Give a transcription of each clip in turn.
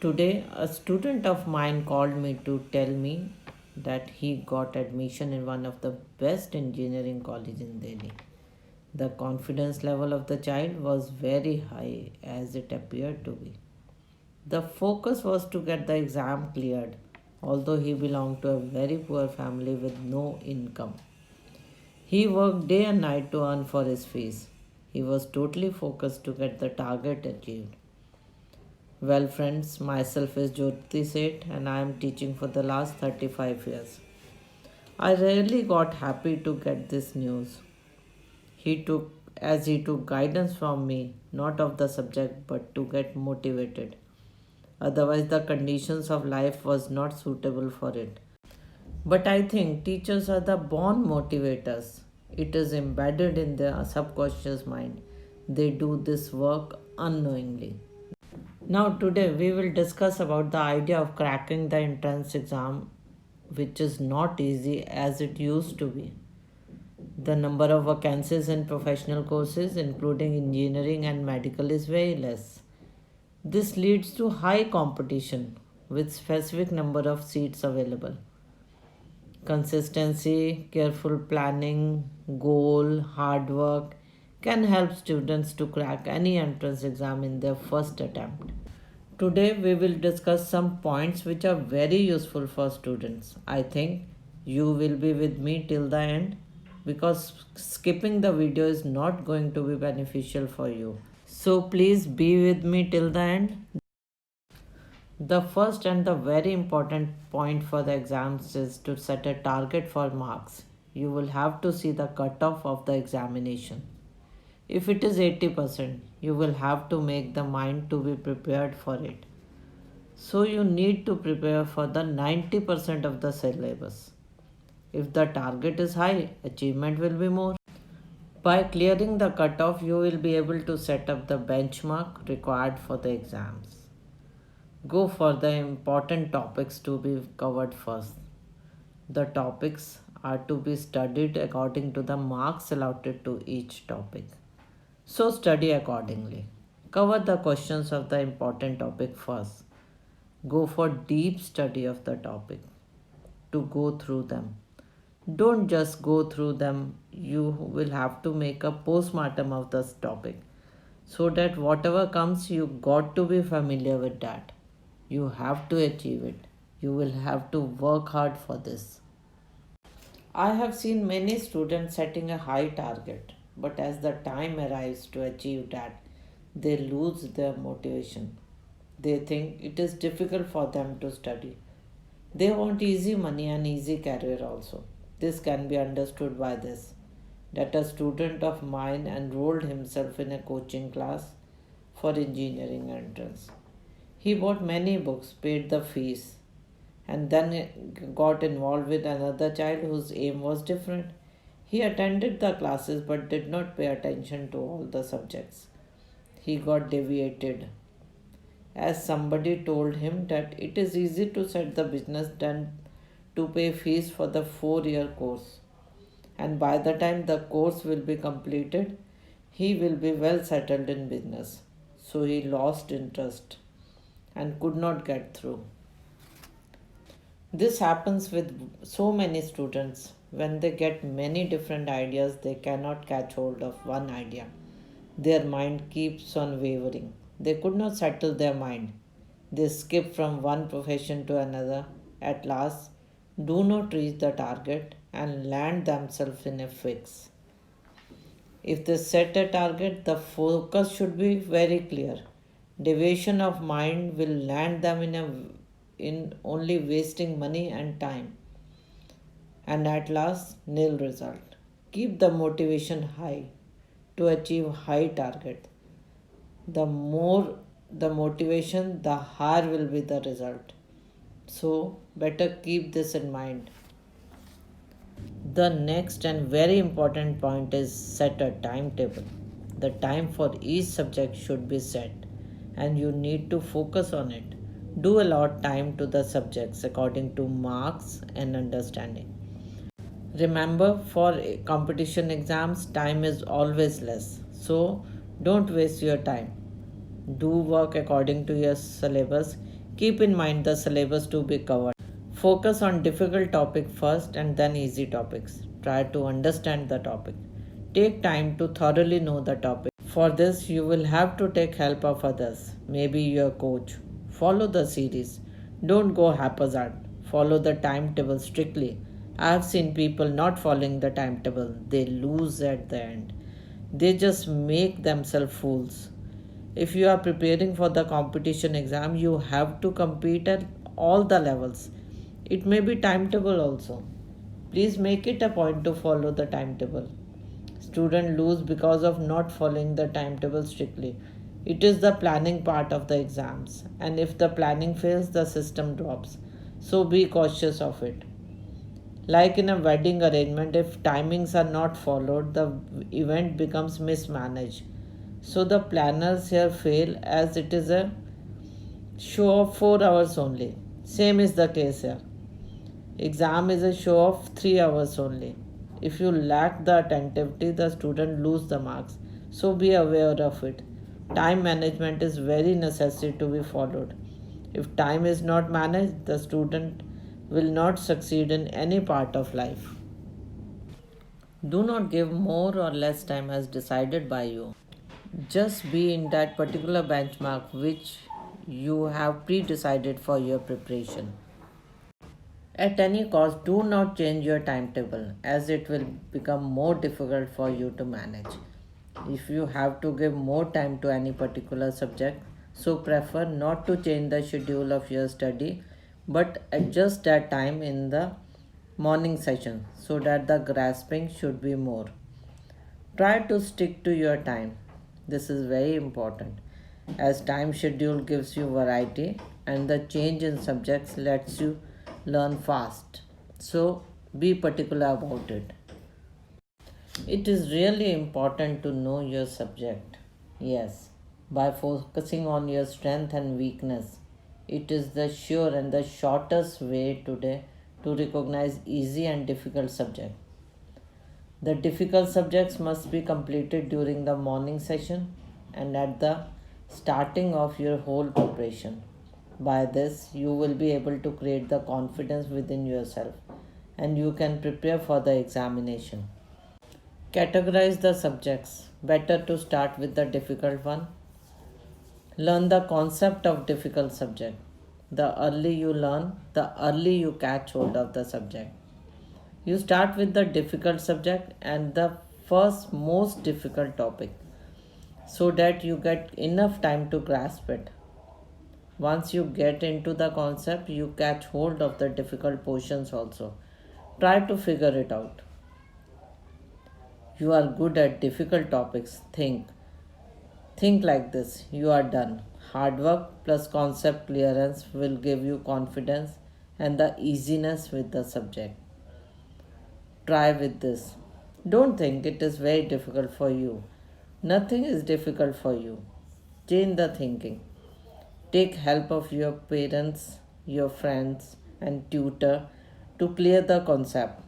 Today, a student of mine called me to tell me that he got admission in one of the best engineering colleges in Delhi. The confidence level of the child was very high as it appeared to be. The focus was to get the exam cleared, although he belonged to a very poor family with no income. He worked day and night to earn for his fees. He was totally focused to get the target achieved. Well, friends, myself is Jyoti Seth and I am teaching for the last 35 years. I really got happy to get this news. He took guidance from me, not of the subject, but to get motivated. Otherwise, the conditions of life was not suitable for it. But I think teachers are the born motivators. It is embedded in their subconscious mind. They do this work unknowingly. Now today we will discuss about the idea of cracking the entrance exam, which is not easy as it used to be. The number of vacancies in professional courses including engineering and medical is very less. This leads to high competition with specific number of seats available. Consistency, careful planning, goal, hard work can help students to crack any entrance exam in their first attempt. Today we will discuss some points which are very useful for students. I think you will be with me till the end because skipping the video is not going to be beneficial for you. So please be with me till the end. The first and the very important point for the exams is to set a target for marks. You will have to see the cutoff of the examination. If it is 80%, you will have to make the mind to be prepared for it. So you need to prepare for the 90% of the syllabus. If the target is high, achievement will be more. By clearing the cutoff, you will be able to set up the benchmark required for the exams. Go for the important topics to be covered first. The topics are to be studied according to the marks allotted to each topic. So study accordingly. Cover the questions of the important topic first. Go for deep study of the topic to go through them. Don't just go through them, you will have to make a postmortem of this topic so that whatever comes, you got to be familiar with that. You have to achieve it. You will have to work hard for this. I have seen many students setting a high target, but as the time arrives to achieve that, they lose their motivation. They think it is difficult for them to study. They want easy money and easy career also. This can be understood by this that a student of mine enrolled himself in a coaching class for engineering entrance. He bought many books, paid the fees, and then got involved with another child whose aim was different. He attended the classes but did not pay attention to all the subjects. He got deviated as somebody told him that it is easy to set the business than to pay fees for the 4-year course. And by the time the course will be completed, he will be well settled in business. So he lost interest and could not get through. This happens with so many students. When they get many different ideas, they cannot catch hold of one idea. Their mind keeps on wavering. They could not settle their mind. They skip from one profession to another. At last, do not reach the target and land themselves in a fix. If they set a target, the focus should be very clear. Deviation of mind will land them in only wasting money and time, and at last nil result. Keep the motivation high to achieve high target. The more the motivation, the higher will be the result. So better keep this in mind. The next and very important point is set a timetable. The time for each subject should be set and you need to focus on it. Do allot time to the subjects according to marks and understanding. Remember, for competition exams, time is always less. So don't waste your time. Do work according to your syllabus. Keep in mind the syllabus to be covered. Focus on difficult topic first and then easy topics. Try to understand the topic. Take time to thoroughly know the topic. For this, you will have to take help of others, maybe your coach. Follow the series. Don't go haphazard. Follow the timetable strictly. I have seen people not following the timetable. They lose at the end. They just make themselves fools. If you are preparing for the competition exam, you have to compete at all the levels. It may be timetable also. Please make it a point to follow the timetable. Students lose because of not following the timetable strictly. It is the planning part of the exams, and if the planning fails, the system drops. So be cautious of it. Like in a wedding arrangement, if timings are not followed, the event becomes mismanaged. So the planners here fail as it is a show of 4 hours only. Same is the case here. Exam is a show of 3 hours only. If you lack the attentivity, the student lose the marks. So be aware of it. Time management is very necessary to be followed. If time is not managed, the student will not succeed in any part of life. Do not give more or less time as decided by you. Just be in that particular benchmark which you have pre decided for your preparation. At any cost, do not change your timetable as it will become more difficult for you to manage. If you have to give more time to any particular subject, so prefer not to change the schedule of your study but adjust that time in the morning session so that the grasping should be more. Try to stick to your time. This is very important as time schedule gives you variety and the change in subjects lets you learn fast. So be particular about it. It is really important to know your subject. Yes, by focusing on your strength and weakness, it is the sure and the shortest way today to recognize easy and difficult subject. The difficult subjects must be completed during the morning session and at the starting of your whole preparation. By this, you will be able to create the confidence within yourself and you can prepare for the examination. Categorize the subjects. Better to start with the difficult one. Learn the concept of difficult subject. The early you learn, the early you catch hold of the subject. You start with the difficult subject and the first most difficult topic so that you get enough time to grasp it. Once you get into the concept, you catch hold of the difficult portions also. Try to figure it out. You are good at difficult topics. Think like this. You are done. Hard work plus concept clearance will give you confidence and the easiness with the subject. Try with this. Don't think it is very difficult for you. Nothing is difficult for you. Change the thinking. Take help of your parents, your friends, and tutor to clear the concept.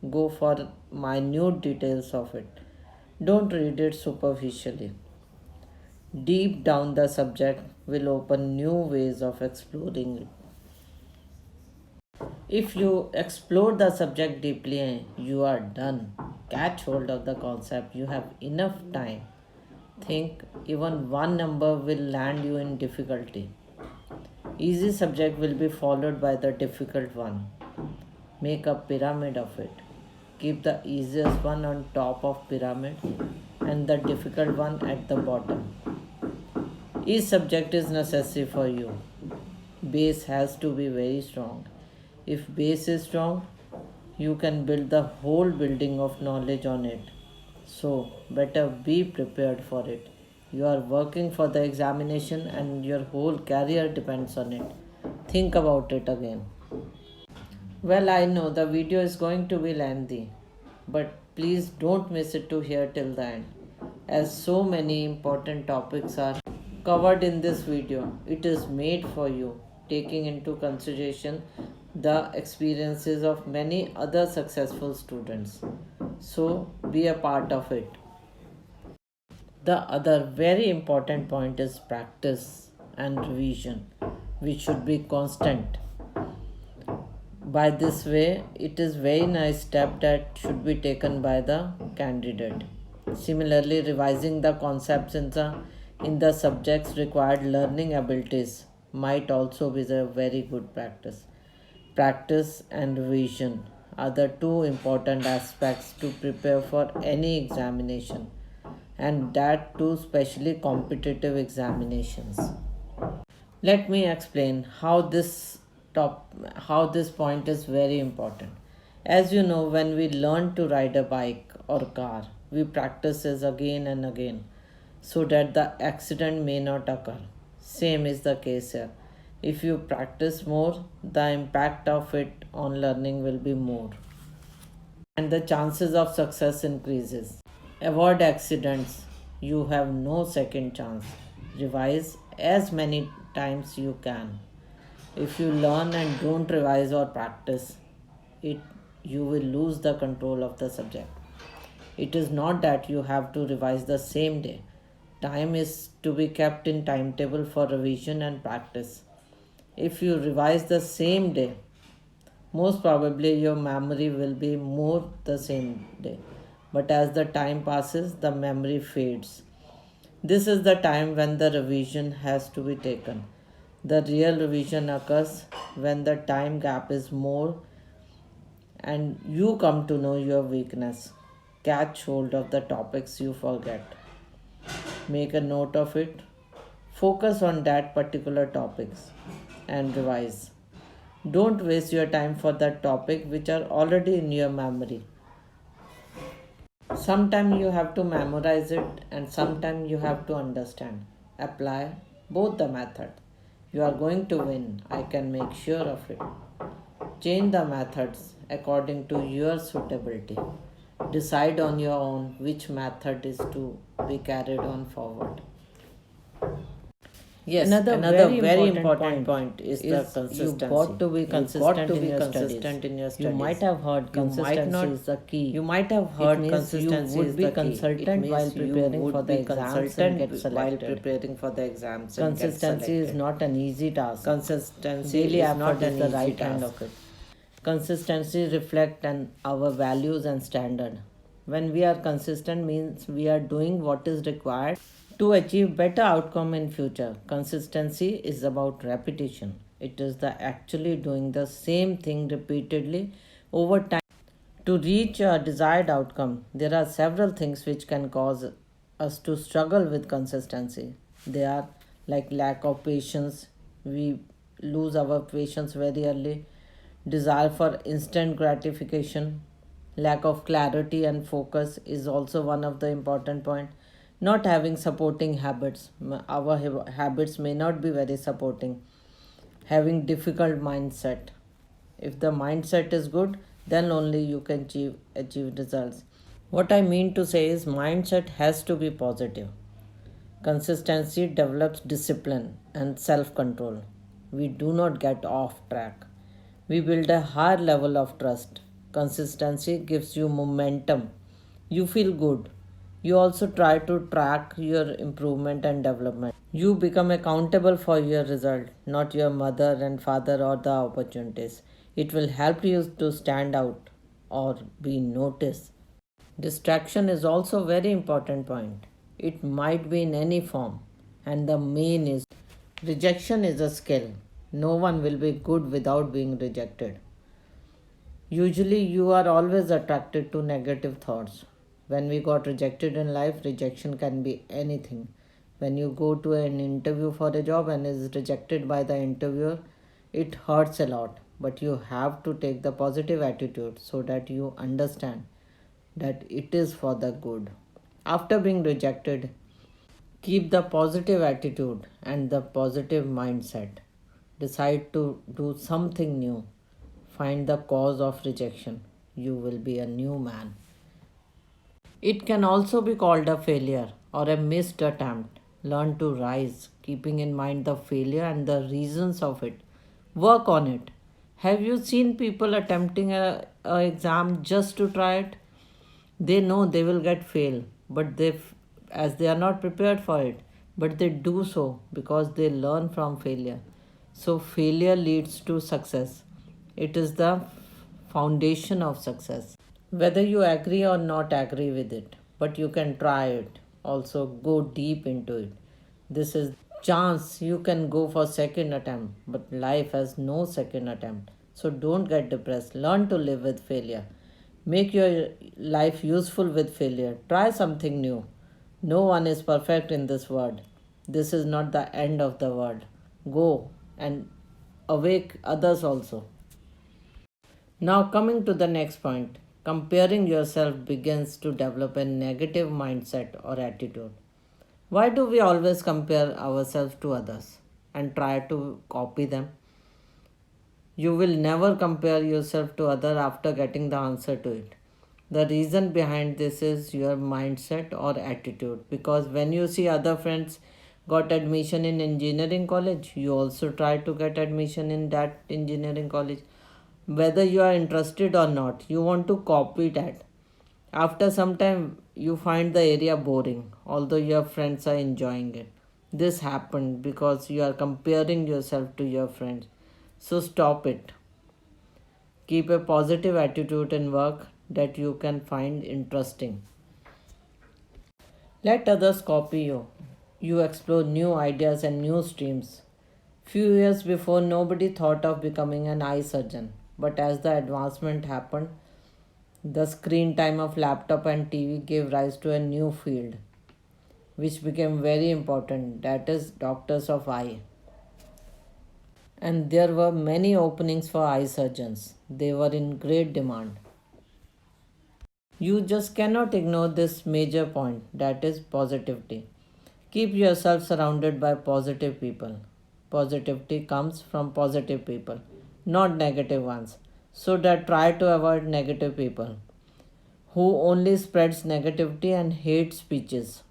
Go for minute details of it. Don't read it superficially. Deep down, the subject will open new ways of exploring it. If you explore the subject deeply, you are done. Catch hold of the concept. You have enough time. Think even one number will land you in difficulty. Easy subject will be followed by the difficult one. Make a pyramid of it. Keep the easiest one on top of pyramid and the difficult one at the bottom. Each subject is necessary for you. Base has to be very strong. If base is strong, you can build the whole building of knowledge on it. So, better be prepared for it. You are working for the examination and your whole career depends on it. Think about it again. Well, I know the video is going to be lengthy, but please don't miss it to hear till the end. As so many important topics are covered in this video, it is made for you, taking into consideration the experiences of many other successful students. So, be a part of it. The other very important point is practice and revision. We should be constant. By this way, it is very nice step that should be taken by the candidate. Similarly, revising the concepts in the subjects required learning abilities might also be a very good practice. Practice and revision are the two important aspects to prepare for any examination, and that too, especially competitive examinations. Let me explain how this point is very important. As you know, when we learn to ride a bike or car, we practice this again and again so that the accident may not occur. Same is the case here. If you practice more, the impact of it on learning will be more and the chances of success increases. Avoid accidents. You have no second chance. Revise as many times you can. If you learn and don't revise or practice it, you will lose the control of the subject. It is not that you have to revise the same day. Time is to be kept in timetable for revision and practice. If you revise the same day, most probably your memory will be more the same day. But as the time passes, the memory fades. This is the time when the revision has to be taken. The real revision occurs when the time gap is more and you come to know your weakness. Catch hold of the topics you forget. Make a note of it. Focus on that particular topics and revise. Don't waste your time for that topic which are already in your memory. Sometimes you have to memorize it and sometimes you have to understand. Apply both the method. You are going to win. I can make sure of it. Change the methods according to your suitability. Decide on your own which method is to be carried on forward. Yes, another very important point is the consistency. You got to be consistent in your studies. You might have heard consistency is the key. You might have heard consistency is the key. Consultant while preparing for the exams and get selected. Consistency is not an easy task. Consistency is not an easy task. Consistency reflects our values and standard. When we are consistent means we are doing what is required to achieve better outcome in future. Consistency is about repetition. It is the actually doing the same thing repeatedly over time to reach a desired outcome. There are several things which can cause us to struggle with consistency. They are like lack of patience. We lose our patience very early. Desire for instant gratification, lack of clarity and focus is also one of the important point. Not having supporting habits. Our habits may not be very supporting. Having difficult mindset. If the mindset is good, then only you can achieve results. What I mean to say is mindset has to be positive. Consistency develops discipline and self control. We do not get off track. We build a higher level of trust. Consistency gives you momentum. You feel good. You also try to track your improvement and development. You become accountable for your result, not your mother and father or the opportunities. It will help you to stand out or be noticed. Distraction is also a very important point. It might be in any form, and the main is rejection is a skill. No one will be good without being rejected. Usually, you are always attracted to negative thoughts. When we got rejected in life, rejection can be anything. When you go to an interview for a job and is rejected by the interviewer, it hurts a lot. But you have to take the positive attitude so that you understand that it is for the good. After being rejected, keep the positive attitude and the positive mindset. Decide to do something new. Find the cause of rejection. You will be a new man. It can also be called a failure or a missed attempt. Learn to rise, keeping in mind the failure and the reasons of it. Work on it. Have you seen people attempting a exam just to try it? They know they will get fail, but as they are not prepared for it, but they do so because they learn from failure. So, failure leads to success. It is the foundation of success. Whether you agree or not agree with it, but you can try it. Also, go deep into it. This is chance you can go for second attempt, but life has no second attempt. So don't get depressed. Learn to live with failure. Make your life useful with failure. Try something new. No one is perfect in this world. This is not the end of the world. Go and awake others also. Now, coming to the next point, comparing yourself begins to develop a negative mindset or attitude. Why do we always compare ourselves to others and try to copy them? You will never compare yourself to other after getting the answer to it. The reason behind this is your mindset or attitude, because when you see other friends got admission in engineering college, you also try to get admission in that engineering college. Whether you are interested or not, you want to copy that. After some time, you find the area boring, although your friends are enjoying it. This happened because you are comparing yourself to your friends. So stop it. Keep a positive attitude in work that you can find interesting. Let others copy you. You explore new ideas and new streams. Few years before, nobody thought of becoming an eye surgeon. But as the advancement happened, the screen time of laptop and TV gave rise to a new field, which became very important, that is, doctors of eye. And there were many openings for eye surgeons. They were in great demand. You just cannot ignore this major point, that is positivity. Keep yourself surrounded by positive people. Positivity comes from positive people, not negative ones. So that try to avoid negative people who only spreads negativity and hate speeches.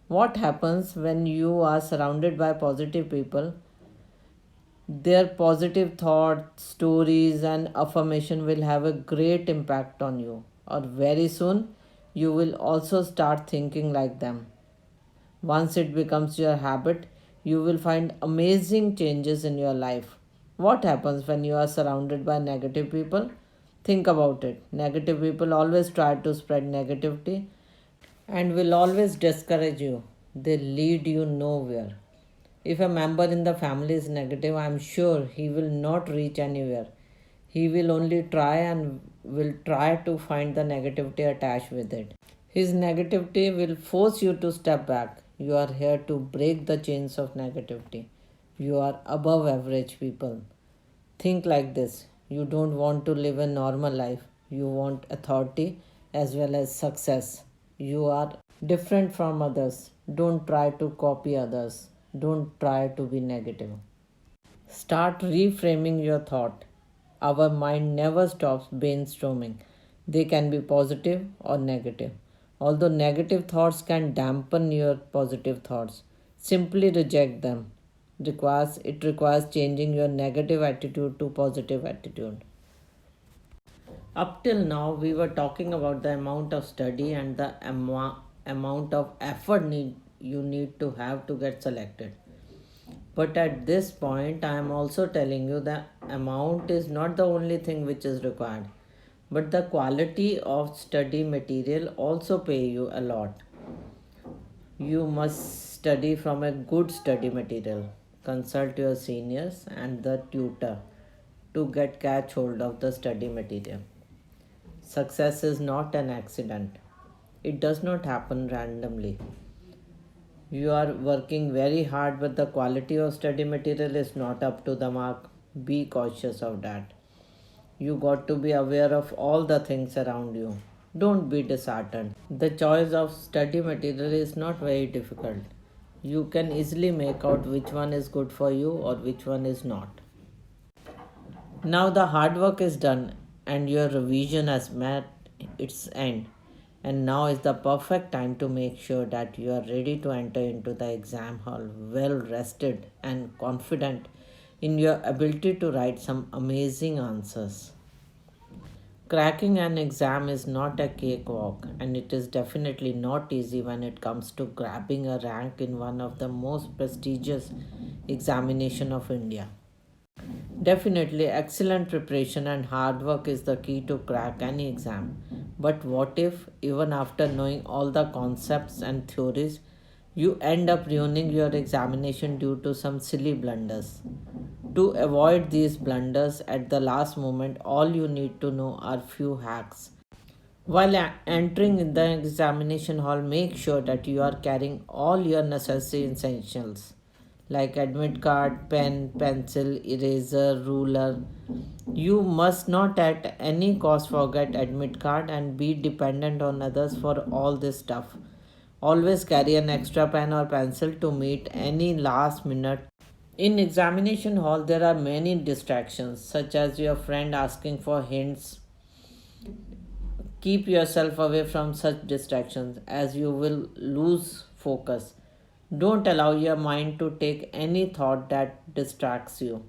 What happens when you are surrounded by positive people? Their positive thoughts, stories, and affirmation will have a great impact on you. Or very soon, you will also start thinking like them. Once it becomes your habit, you will find amazing changes in your life. What happens when you are surrounded by negative people? Think about it. Negative people always try to spread negativity and will always discourage you. They lead you nowhere. If a member in the family is negative, I am sure he will not reach anywhere. He will only try and will try to find the negativity attached with it. His negativity will force you to step back. You are here to break the chains of negativity. You are above average people. Think like this. You don't want to live a normal life. You want authority as well as success. You are different from others. Don't try to copy others. Don't try to be negative. Start reframing your thought. Our mind never stops brainstorming. They can be positive or negative. Although negative thoughts can dampen your positive thoughts, simply reject them. It requires changing your negative attitude to positive attitude. Up till now, we were talking about the amount of study and the amount of effort you need to have to get selected. But at this point, I am also telling you the amount is not the only thing which is required, but the quality of study material also pay you a lot. You must study from a good study material. Consult your seniors and the tutor to get catch hold of the study material. Success is not an accident. It does not happen randomly. You are working very hard, but the quality of study material is not up to the mark. Be cautious of that. You got to be aware of all the things around you. Don't be disheartened. The choice of study material is not very difficult. You can easily make out which one is good for you or which one is not. Now the hard work is done and your revision has met its end. And now is the perfect time to make sure that you are ready to enter into the exam hall well rested and confident in your ability to write some amazing answers. Cracking an exam is not a cakewalk, and it is definitely not easy when it comes to grabbing a rank in one of the most prestigious examination of India. Definitely, excellent preparation and hard work is the key to crack any exam. But what if, even after knowing all the concepts and theories, you end up ruining your examination due to some silly blunders? To avoid these blunders at the last moment, all you need to know are few hacks. While entering in the examination hall, make sure that you are carrying all your necessary essentials like admit card, pen, pencil, eraser, ruler. You must not at any cost forget admit card and be dependent on others for all this stuff. Always carry an extra pen or pencil to meet any last minute. In examination hall, there are many distractions, such as your friend asking for hints. Keep yourself away from such distractions as you will lose focus. Don't allow your mind to take any thought that distracts you.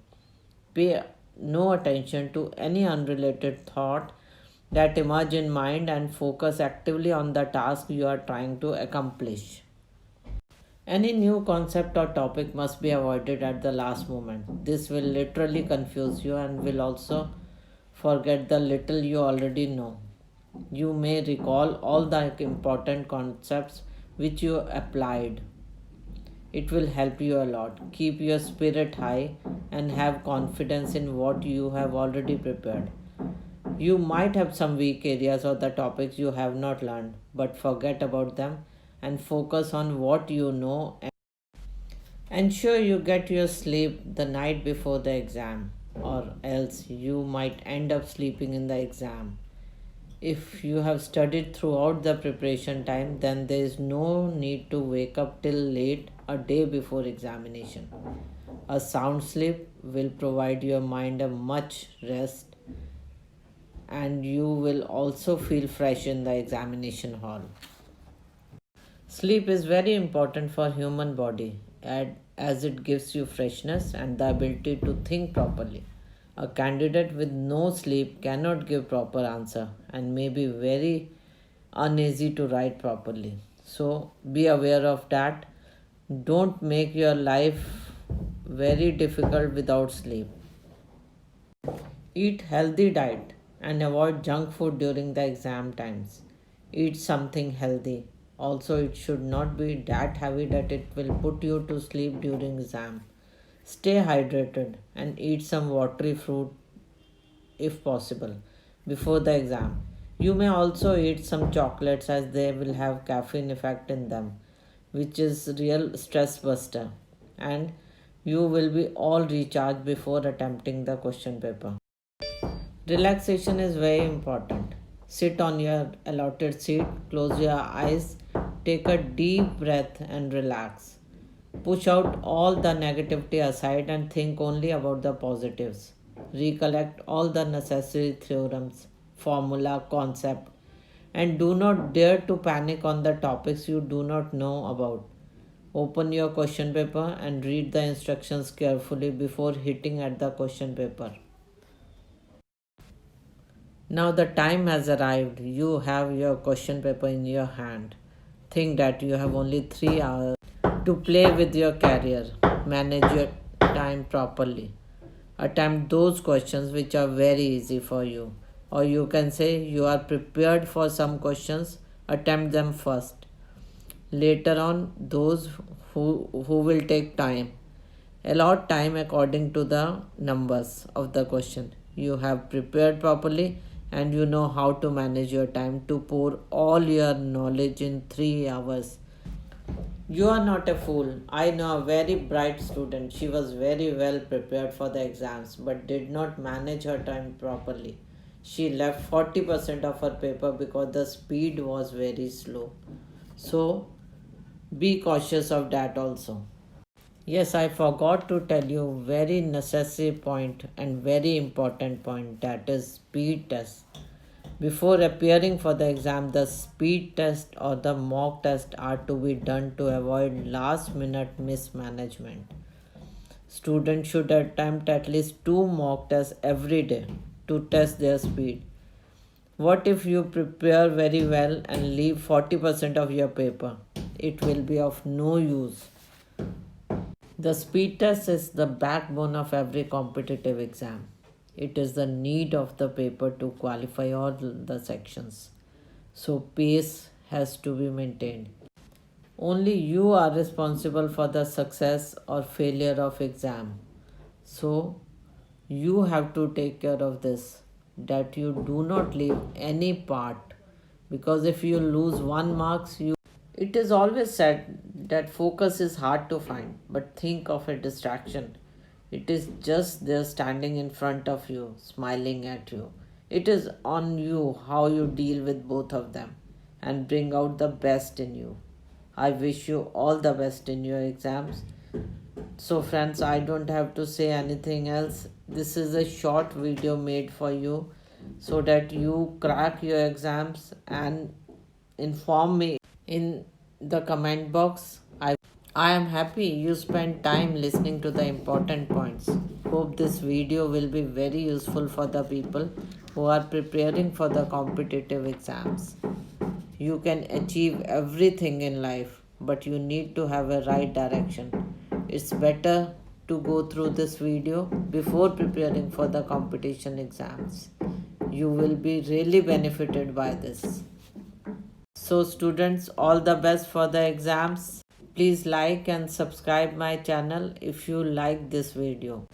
Pay no attention to any unrelated thought that emerge in mind and focus actively on the task you are trying to accomplish. Any new concept or topic must be avoided at the last moment. This will literally confuse you and will also forget the little you already know. You may recall all the important concepts which you applied. It will help you a lot. Keep your spirit high and have confidence in what you have already prepared. You might have some weak areas or the topics you have not learned, but forget about them and focus on what you know. Ensure you get your sleep the night before the exam, or else you might end up sleeping in the exam. If you have studied throughout the preparation time, then there is no need to wake up till late a day before examination. A sound sleep will provide your mind a much rest and you will also feel fresh in the examination hall. Sleep is very important for human body as it gives you freshness and the ability to think properly. A candidate with no sleep cannot give proper answer and may be very uneasy to write properly. So be aware of that. Don't make your life very difficult without sleep. Eat healthy diet and avoid junk food during the exam times. Eat something healthy. Also, it should not be that heavy that it will put you to sleep during exam. Stay hydrated and eat some watery fruit if possible before the exam. You may also eat some chocolates as they will have caffeine effect in them, which is real stress buster, and you will be all recharged before attempting the question paper. Relaxation is very important. Sit on your allotted seat, close your eyes, take a deep breath and relax. Push out all the negativity aside and think only about the positives. Recollect all the necessary theorems, formula, concept, and do not dare to panic on the topics you do not know about. Open your question paper and read the instructions carefully before hitting at the question paper. Now the time has arrived. You have your question paper in your hand. Think that you have only 3 hours to play with your career. Manage your time properly. Attempt those questions which are very easy for you. Or you can say you are prepared for some questions, attempt them first. Later on, those who will take time. Allot time according to the numbers of the question. You have prepared properly and you know how to manage your time to pour all your knowledge in 3 hours. You are not a fool. I know a very bright student. She was very well prepared for the exams but did not manage her time properly. She left 40% of her paper because the speed was very slow. So be cautious of that also. Yes, I forgot to tell you very necessary point and very important point, that is speed test. Before appearing for the exam, the speed test or the mock test are to be done to avoid last minute mismanagement. Students should attempt at least 2 mock tests every day to test their speed. What if you prepare very well and leave 40% of your paper? It will be of no use. The speed test is the backbone of every competitive exam. It is the need of the paper to qualify all the sections. So, pace has to be maintained. Only you are responsible for the success or failure of exam. So, you have to take care of this, that you do not leave any part, because if you lose one marks, you it is always said that focus is hard to find, but think of a distraction. It is just there standing in front of you, smiling at you. It is on you how you deal with both of them and bring out the best in you. I wish you all the best in your exams. So, friends, I don't have to say anything else. This is a short video made for you so that you crack your exams and inform me in the comment box. I am happy you spent time listening to the important points. Hope this video will be very useful for the people who are preparing for the competitive exams. You can achieve everything in life, but you need to have a right direction. It's better to go through this video before preparing for the competition exams. You will be really benefited by this. So, students, all the best for the exams. Please like and subscribe my channel if you like this video.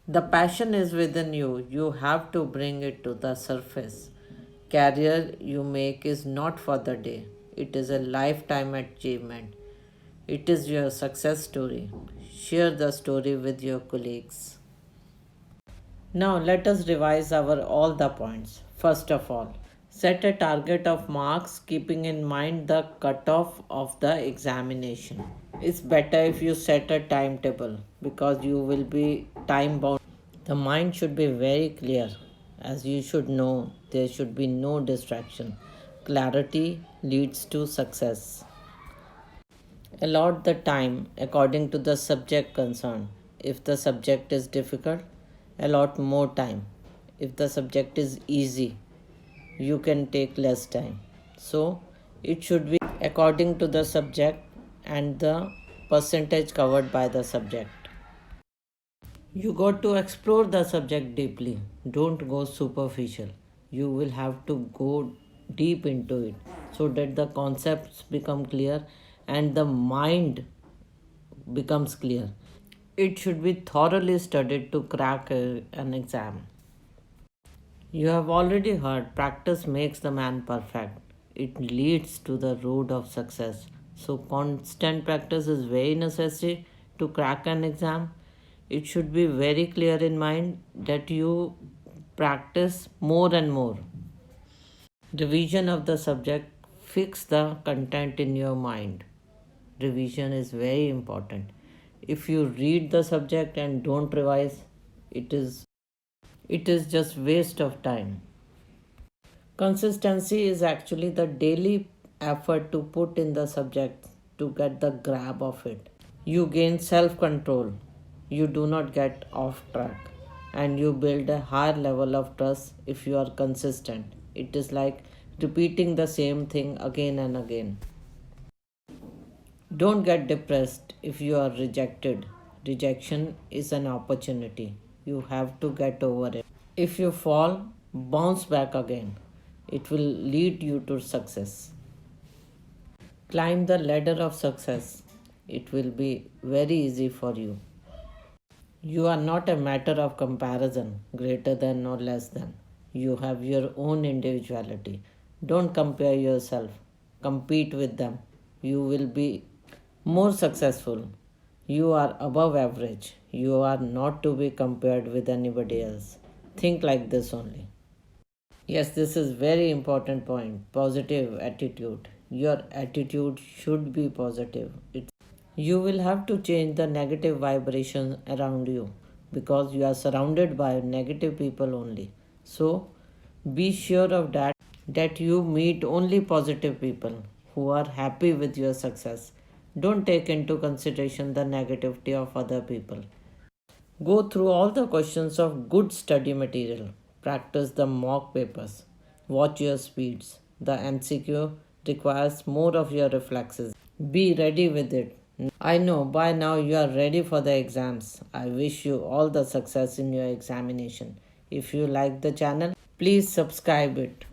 The passion is within you. You have to bring it to the surface. Career you make is not for the day. It is a lifetime achievement. It is your success story. Share the story with your colleagues. Now let us revise our all the points. First of all, set a target of marks keeping in mind the cutoff of the examination. It's better if you set a timetable because you will be time bound. The mind should be very clear. As you should know, there should be no distraction. Clarity leads to success. Allot the time according to the subject concerned. If the subject is difficult, allot more time. If the subject is easy, you can take less time. So, it should be according to the subject and the percentage covered by the subject. You got to explore the subject deeply. Don't go superficial. You will have to go deep into it so that the concepts become clear and the mind becomes clear. It should be thoroughly studied to crack an exam. You have already heard practice makes the man perfect. It leads to the road of success. So, constant practice is very necessary to crack an exam. It should be very clear in mind that you practice more and more. Revision of the subject, fix the content in your mind. Revision is very important. If you read the subject and don't revise, it is just waste of time. Consistency is actually the daily effort to put in the subject to get the grab of it. You gain self control, you do not get off track, and you build a higher level of trust if you are consistent. It is like repeating the same thing again and again. Don't get depressed if you are rejected. Rejection is an opportunity. You have to get over it. If you fall, bounce back again. It will lead you to success. Climb the ladder of success. It will be very easy for you. You are not a matter of comparison, greater than or less than. You have your own individuality. Don't compare yourself. Compete with them. You will be more successful. You are above average. You are not to be compared with anybody else. Think like this only. Yes, this is very important point. Positive attitude. Your attitude should be positive. You will have to change the negative vibration around you because you are surrounded by negative people only. So be sure of that you meet only positive people who are happy with your success. Don't take into consideration the negativity of other people. Go through all the questions of good study material. Practice the mock papers. Watch your speeds. The MCQ requires more of your reflexes. Be ready with it. I know by now you are ready for the exams. I wish you all the success in your examination. If you like the channel, please subscribe it.